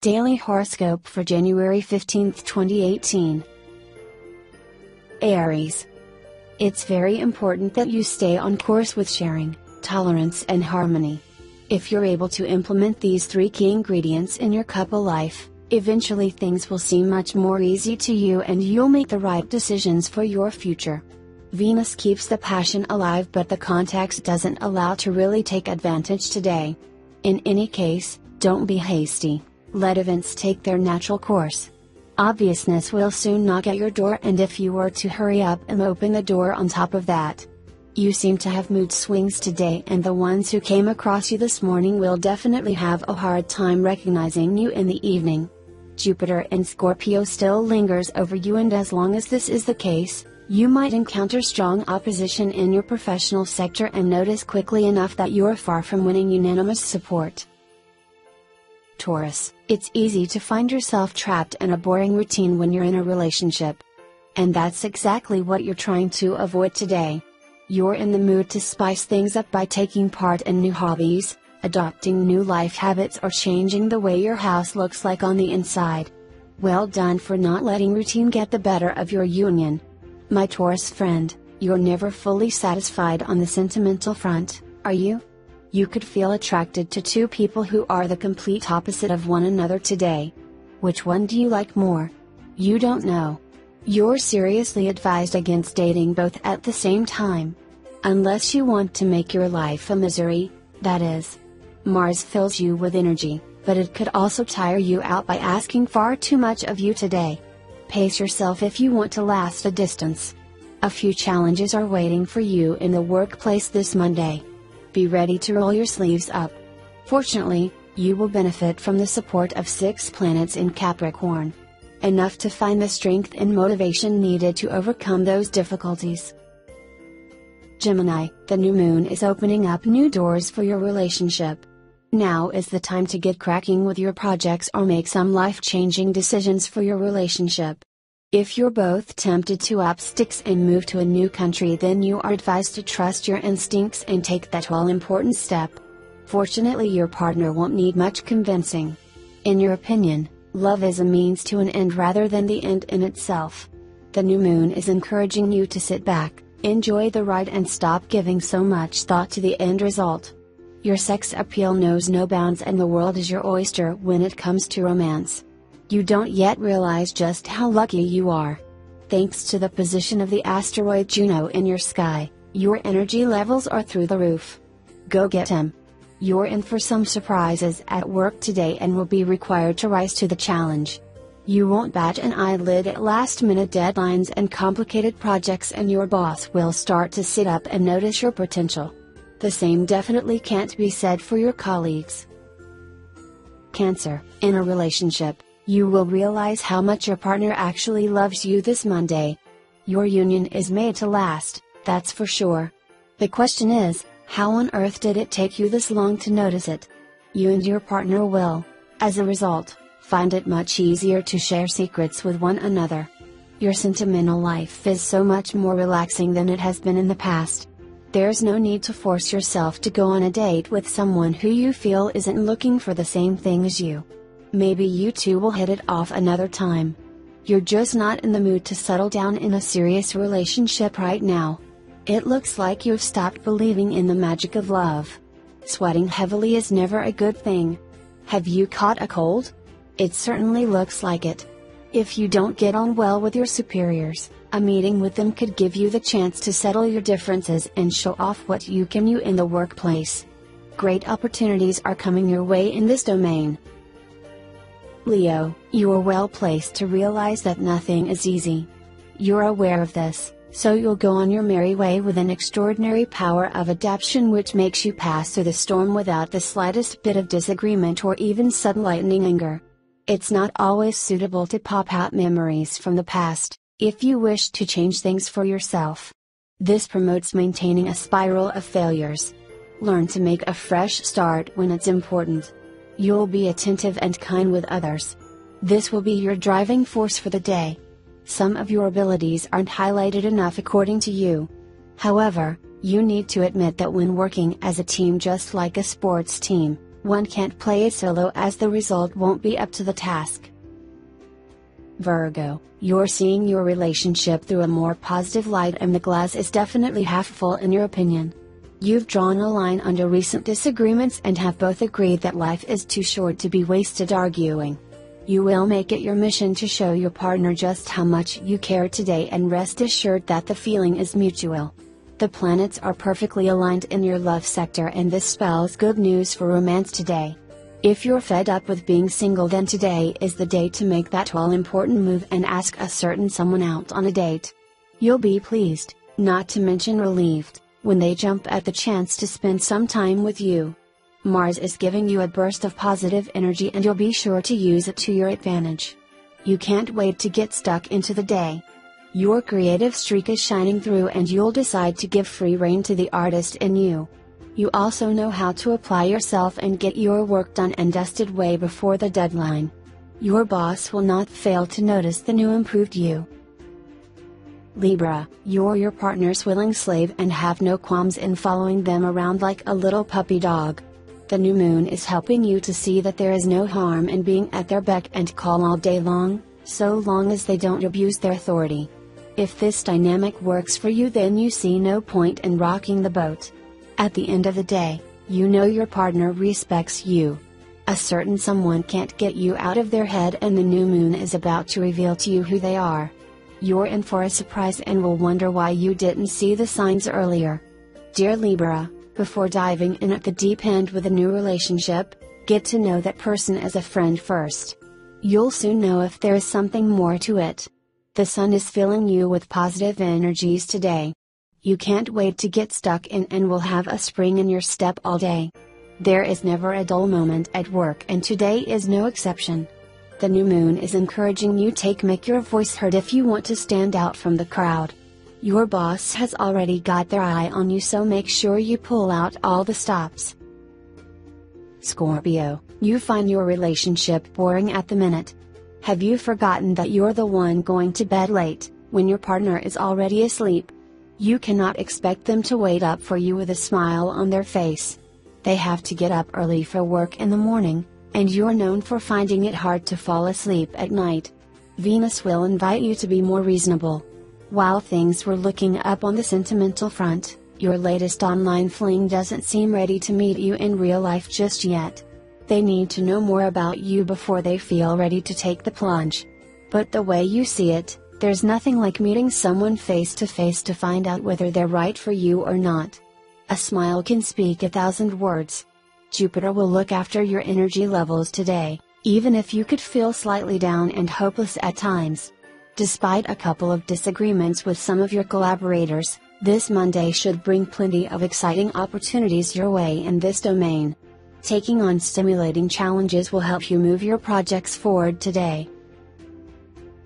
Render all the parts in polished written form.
Daily Horoscope for January 15, 2018. Aries. It's very important that you stay on course with sharing, tolerance and harmony. If you're able to implement these three key ingredients in your couple life, eventually things will seem much more easy to you and you'll make the right decisions for your future. Venus keeps the passion alive, but the context doesn't allow to really take advantage today. In any case, don't be hasty. Let events take their natural course. Obviousness will soon knock at your door, and if you were to hurry up and open the door on top of that. You seem to have mood swings today, and the ones who came across you this morning will definitely have a hard time recognizing you in the evening. Jupiter in Scorpio still lingers over you, and as long as this is the case, you might encounter strong opposition in your professional sector and notice quickly enough that you're far from winning unanimous support. Taurus, it's easy to find yourself trapped in a boring routine when you're in a relationship. And that's exactly what you're trying to avoid today. You're in the mood to spice things up by taking part in new hobbies, adopting new life habits, or changing the way your house looks like on the inside. Well done for not letting routine get the better of your union. My Taurus friend, you're never fully satisfied on the sentimental front, are you? You could feel attracted to two people who are the complete opposite of one another today. Which one do you like more? You don't know. You're seriously advised against dating both at the same time. Unless you want to make your life a misery, that is. Mars fills you with energy, but it could also tire you out by asking far too much of you today. Pace yourself if you want to last a distance. A few challenges are waiting for you in the workplace this Monday. Be ready to roll your sleeves up. Fortunately, you will benefit from the support of 6 planets in Capricorn. Enough to find the strength and motivation needed to overcome those difficulties. Gemini, the new moon is opening up new doors for your relationship. Now is the time to get cracking with your projects or make some life-changing decisions for your relationship. If you're both tempted to up sticks and move to a new country, then you are advised to trust your instincts and take that all-important step. Fortunately, your partner won't need much convincing. In your opinion, love is a means to an end rather than the end in itself. The new moon is encouraging you to sit back, enjoy the ride and stop giving so much thought to the end result. Your sex appeal knows no bounds and the world is your oyster when it comes to romance. You don't yet realize just how lucky you are. Thanks to the position of the asteroid Juno in your sky, your energy levels are through the roof. Go get 'em. You're in for some surprises at work today and will be required to rise to the challenge. You won't bat an eyelid at last-minute deadlines and complicated projects, and your boss will start to sit up and notice your potential. The same definitely can't be said for your colleagues. Cancer, in a relationship, you will realize how much your partner actually loves you this Monday. Your union is made to last, that's for sure. The question is, how on earth did it take you this long to notice it? You and your partner will, as a result, find it much easier to share secrets with one another. Your sentimental life is so much more relaxing than it has been in the past. There's no need to force yourself to go on a date with someone who you feel isn't looking for the same thing as you. Maybe you two will hit it off another time. You're just not in the mood to settle down in a serious relationship right now. It looks like you've stopped believing in the magic of love. Sweating heavily is never a good thing. Have you caught a cold? It certainly looks like it. If you don't get on well with your superiors, a meeting with them could give you the chance to settle your differences and show off what you can do in the workplace. Great opportunities are coming your way in this domain. Leo, you are well placed to realize that nothing is easy. You're aware of this, so you'll go on your merry way with an extraordinary power of adaptation which makes you pass through the storm without the slightest bit of disagreement or even sudden lightning anger. It's not always suitable to pop out memories from the past, if you wish to change things for yourself. This promotes maintaining a spiral of failures. Learn to make a fresh start when it's important. You'll be attentive and kind with others. This will be your driving force for the day. Some of your abilities aren't highlighted enough according to you. However, you need to admit that when working as a team, just like a sports team, One can't play it solo, as the result won't be up to the task. Virgo, you're seeing your relationship through a more positive light, and the glass is definitely half full in your opinion. You've drawn a line under recent disagreements and have both agreed that life is too short to be wasted arguing. You will make it your mission to show your partner just how much you care today, and rest assured that the feeling is mutual. The planets are perfectly aligned in your love sector, and this spells good news for romance today. If you're fed up with being single, then today is the day to make that all-important move and ask a certain someone out on a date. You'll be pleased, not to mention relieved, when they jump at the chance to spend some time with you. Mars is giving you a burst of positive energy, and you'll be sure to use it to your advantage. You can't wait to get stuck into the day. Your creative streak is shining through, and you'll decide to give free rein to the artist in you. You also know how to apply yourself and get your work done and dusted way before the deadline. Your boss will not fail to notice the new improved you. Libra, you're your partner's willing slave and have no qualms in following them around like a little puppy dog. The new moon is helping you to see that there is no harm in being at their beck and call all day long, so long as they don't abuse their authority. If this dynamic works for you, then you see no point in rocking the boat. At the end of the day, you know your partner respects you. A certain someone can't get you out of their head, and the new moon is about to reveal to you who they are. You're in for a surprise and will wonder why you didn't see the signs earlier. Dear Libra, before diving in at the deep end with a new relationship, get to know that person as a friend first. You'll soon know if there is something more to it. The sun is filling you with positive energies today. You can't wait to get stuck in and will have a spring in your step all day. There is never a dull moment at work, and today is no exception. The new moon is encouraging you to make your voice heard if you want to stand out from the crowd. Your boss has already got their eye on you, so make sure you pull out all the stops. Scorpio, you find your relationship boring at the minute. Have you forgotten that you're the one going to bed late, when your partner is already asleep? You cannot expect them to wait up for you with a smile on their face. They have to get up early for work in the morning, and you're known for finding it hard to fall asleep at night. Venus will invite you to be more reasonable. While things were looking up on the sentimental front, your latest online fling doesn't seem ready to meet you in real life just yet. They need to know more about you before they feel ready to take the plunge. But the way you see it, there's nothing like meeting someone face to face to find out whether they're right for you or not. A smile can speak 1,000 words. Jupiter will look after your energy levels today, even if you could feel slightly down and hopeless at times. Despite a couple of disagreements with some of your collaborators, this Monday should bring plenty of exciting opportunities your way in this domain. Taking on stimulating challenges will help you move your projects forward today.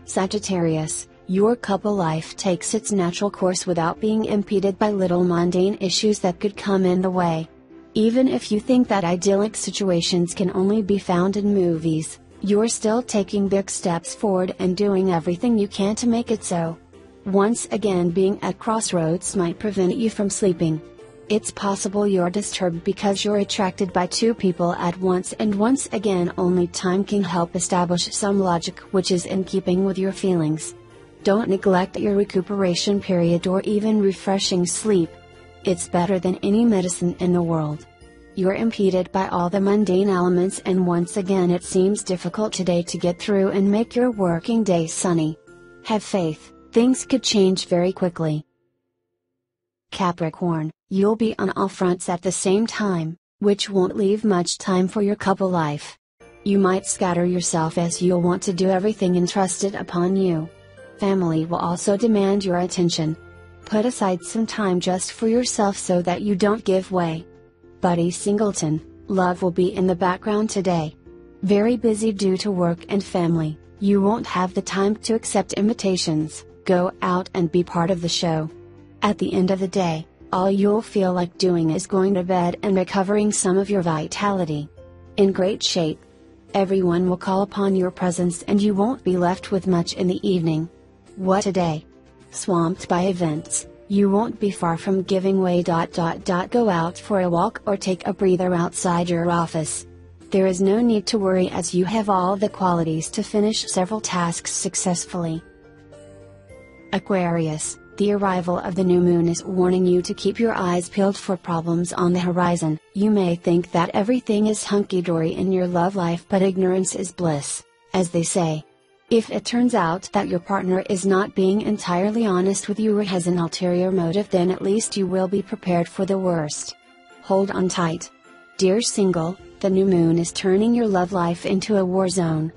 Sagittarius, your couple life takes its natural course without being impeded by little mundane issues that could come in the way. Even if you think that idyllic situations can only be found in movies, you're still taking big steps forward and doing everything you can to make it so. Once again, being at crossroads might prevent you from sleeping. It's possible you're disturbed because you're attracted by two people at once, and once again only time can help establish some logic which is in keeping with your feelings. Don't neglect your recuperation period or even refreshing sleep. It's better than any medicine in the world. You're impeded by all the mundane elements, and once again it seems difficult today to get through and make your working day sunny. Have faith, things could change very quickly. Capricorn, you'll be on all fronts at the same time, which won't leave much time for your couple life. You might scatter yourself as you'll want to do everything entrusted upon you. Family will also demand your attention. Put aside some time just for yourself so that you don't give way. Buddy Singleton, love will be in the background today. Very busy due to work and family, you won't have the time to accept invitations, go out and be part of the show. At the end of the day, all you'll feel like doing is going to bed and recovering some of your vitality. In great shape. Everyone will call upon your presence and you won't be left with much in the evening. What a day! Swamped by events, You won't be far from giving way. Go out for a walk or take a breather outside your office. There is no need to worry as you have all the qualities to finish several tasks successfully. Aquarius, the arrival of the new moon is warning you to keep your eyes peeled for problems on the horizon. You may think that everything is hunky-dory in your love life, but ignorance is bliss, as they say. If it turns out that your partner is not being entirely honest with you or has an ulterior motive, then at least you will be prepared for the worst. Hold on tight. Dear single, the new moon is turning your love life into a war zone.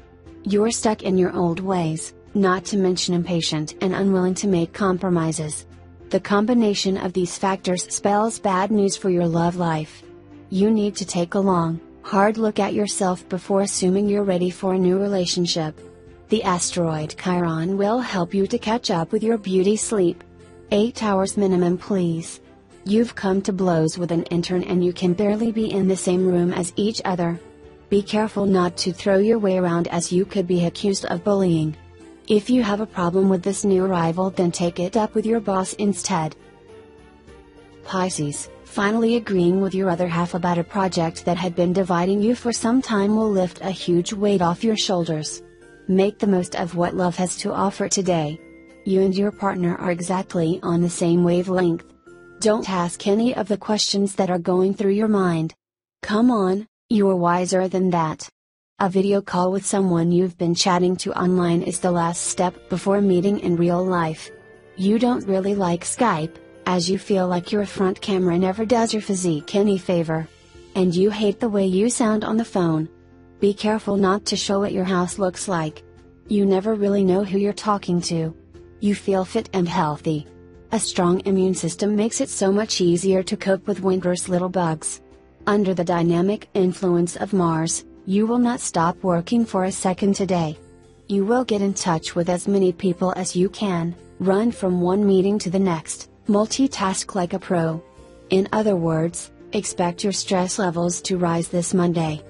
You're stuck in your old ways, not to mention impatient and unwilling to make compromises. The combination of these factors spells bad news for your love life. You need to take a long, hard look at yourself before assuming you're ready for a new relationship. The asteroid Chiron will help you to catch up with your beauty sleep. 8 hours minimum, please. You've come to blows with an intern and you can barely be in the same room as each other. Be careful not to throw your way around as you could be accused of bullying. If you have a problem with this new arrival, then take it up with your boss instead. Pisces, finally agreeing with your other half about a project that had been dividing you for some time will lift a huge weight off your shoulders. Make the most of what love has to offer today. You and your partner are exactly on the same wavelength. Don't ask any of the questions that are going through your mind. Come on, you're wiser than that. A video call with someone you've been chatting to online is the last step before meeting in real life. You don't really like Skype, as you feel like your front camera never does your physique any favor. And you hate the way you sound on the phone. Be careful not to show what your house looks like. You never really know who you're talking to. You feel fit and healthy. A strong immune system makes it so much easier to cope with winter's little bugs. Under the dynamic influence of Mars, you will not stop working for a second today. You will get in touch with as many people as you can, run from one meeting to the next, multitask like a pro. In other words, expect your stress levels to rise this Monday.